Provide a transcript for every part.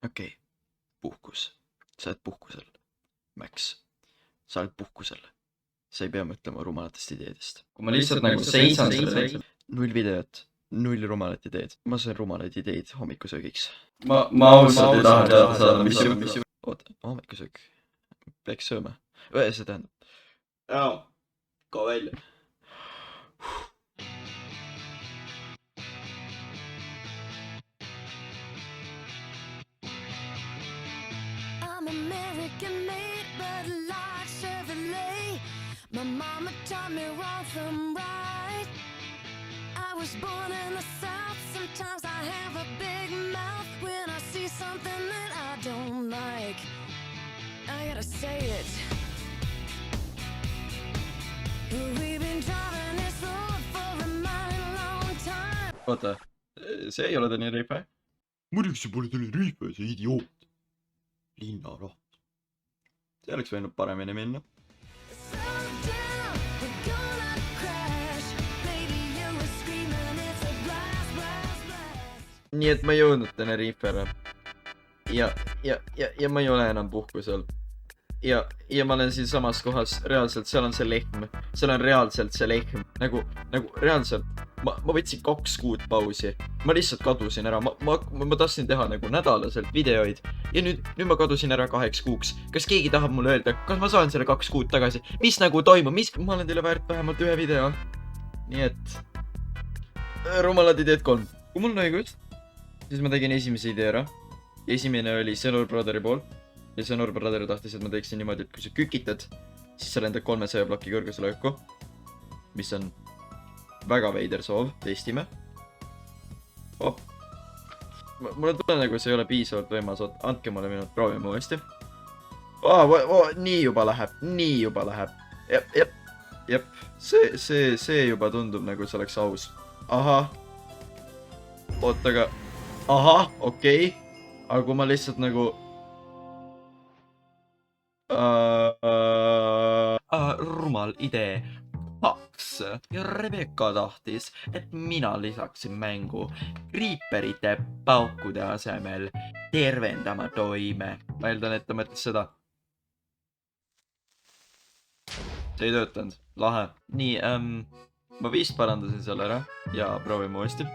Okei, puhkus. Sa oled puhkusel. Max, sa oled puhkusel. Sa ei pea mõtlema rumalatest ideedest. kui ma lihtsalt nagu seisan selle. Null videot, null rumalat ideed. Ma sain rumalaid ideid hommikusöögiks. Ma ausalt ei taha teada saada, mis juhtus. Oota, hommikusöök. Peaks sööma. See tähendab. Jaa, ka välja. I'm American made, but like Chevrolet. My mama taught me wrong from right. I was born in the South. Sometimes I have a big mouth when I see something that I don't like. I gotta say it. We've been driving this road for a mighty long time. Oota, see ei ole Tenerife. Muidugi see pole Tenerife, see idioot. Linnaraht. See oleks võinud paremini minna. Slow down, we're gonna crash. Baby, you were screaming, it's a blast, blast, blast. Nii et ma ei jõudnud Tenerifele. Ja ma ei ole enam puhkusel. Ja ma olen siin samas kohas, reaalselt, seal on see lehm. Seal on reaalselt see lehm. Nagu reaalselt. Ma võtsin 2 kuud pausi. Ma lihtsalt kadusin ära. Ma tahtsin teha nagu nädalaselt videoid. Ja nüüd ma kadusin ära 2 kuuks. Kas keegi tahab mulle öelda, kas ma saan selle 2 kuud tagasi? Mis nagu toimub? Ma olen teile väärt vähemalt 1 video. Nii et rumalad ideed 3. Kui mul on õigus, siis ma tegin esimese idee ära. Esimene oli Senor Brotheri pool. Ja Senor Brother tahtis, et ma teeksin niimoodi, et kui sa kükitad, siis sa lendad 300 ploki kõrgusele õhku. Mis on väga veider soov. Testime. Mulle tunne nagu see ei ole piisavalt võimas. Andke mulle minut, proovime uuesti. Nii juba läheb. Jep. See juba tundub nagu see oleks aus. Ahah. Ootaga. Ahah, okei. Aga kui ma lihtsalt nagu rumal idee 2. Ja Rebecca tahtis, et mina lisaksin mängu Creeperite paukude asemel tervendama toime. Ma eeldan, et ta mõtles seda. See ei töötanud. Lahe. Nii, ma vist parandasin selle ära ja proovime uuesti.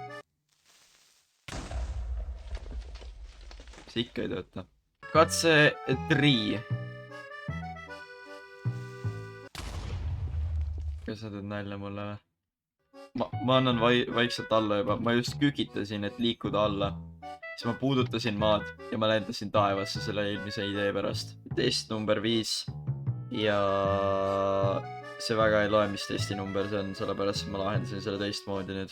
See ikka ei tööta. Katse 3. Kas sa teed nalja mulle või? Ma annan vaikselt alla juba. Ma just kükitasin, et liikuda alla. Siis ma puudutasin maad ja ma lendasin taevasse selle eelmise idee pärast. Test number 5. Ja see väga ei loe, mis testi number see on, sellepärast ma lahendasin selle teistmoodi nüüd.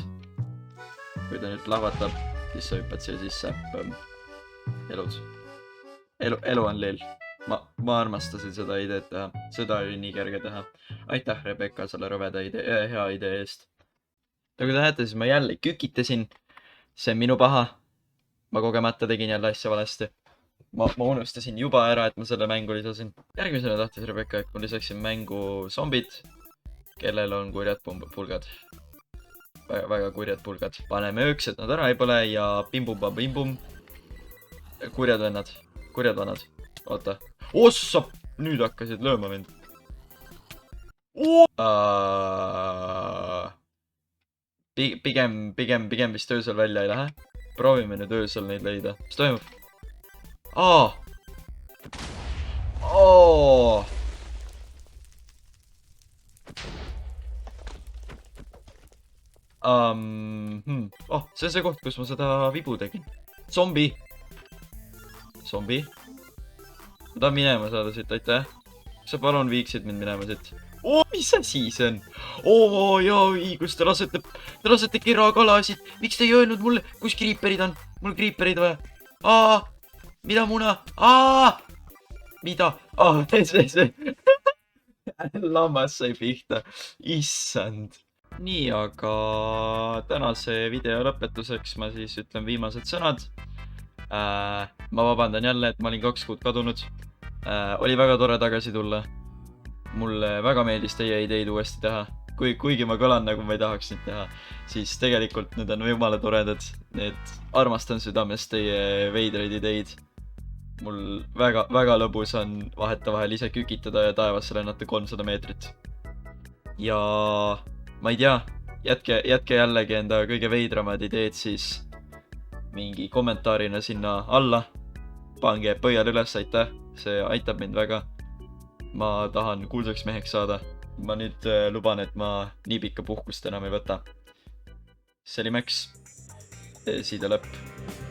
Kui ta nüüd lahvatab, siis sa hüppad siia sisse. Elud. Elu on lill. Ma armastasin seda ideed teha. Seda oli nii kerge teha. Aitäh, Rebecca, selle rõveda hea idee eest. Nagu te näete, siis ma jälle kükitasin. See on minu paha. Ma kogemata tegin jälle asja valesti. Ma unustasin juba ära, et ma selle mängu lisasin. Järgmisena tahtis Rebecca, et ma lisaksin mängu zombid, kellel on kurjad pulgad. Väga kurjad pulgad. Paneme ööks, et nad ära ei põle ja bimbum. Kurjad vennad. Kurjad vanad. Oota. Ossa! Nüüd hakkasid lööma mind. Pigem vist öösel välja ei lähe. Proovime nüüd öösel neid leida. Mis toimub? See on see koht, kus ma seda vibu tegin. Zombi. Ma tahan minema saada siit, aitäh. Sa palun viiksid mind minema siit. Mis asi see on? Kus te lasete kerakalasid. Miks te ei öelnud mulle, kus kriiperid on? Mul kriiperid vaja. Mida muna? Mida? See. Lammas sai pihta. Issand. Nii, aga tänase video lõpetuseks ma siis ütlen viimased sõnad. Ma vabandan jälle, et ma olin 2 kuud kadunud. Oli väga tore tagasi tulla. Mulle väga meeldis teie ideid uuesti teha. Kuigi ma kõlan nagu ma ei tahaks neid teha, siis tegelikult need on jumala toredad. Armastan südamest teie veidraid ideid. mul väga lõbus on vahetevahel ise kükitada ja taevasse lennata 300 meetrit. Ja ma ei tea, jätke jällegi enda kõige veidramad ideed siis mingi kommentaarina sinna alla. Pange pöial üles, aitäh, see aitab mind väga. Ma tahan kuulsaks meheks saada. Ma nüüd luban, et ma nii pikka puhkust enam ei võta. See oli Max. Side lõpp.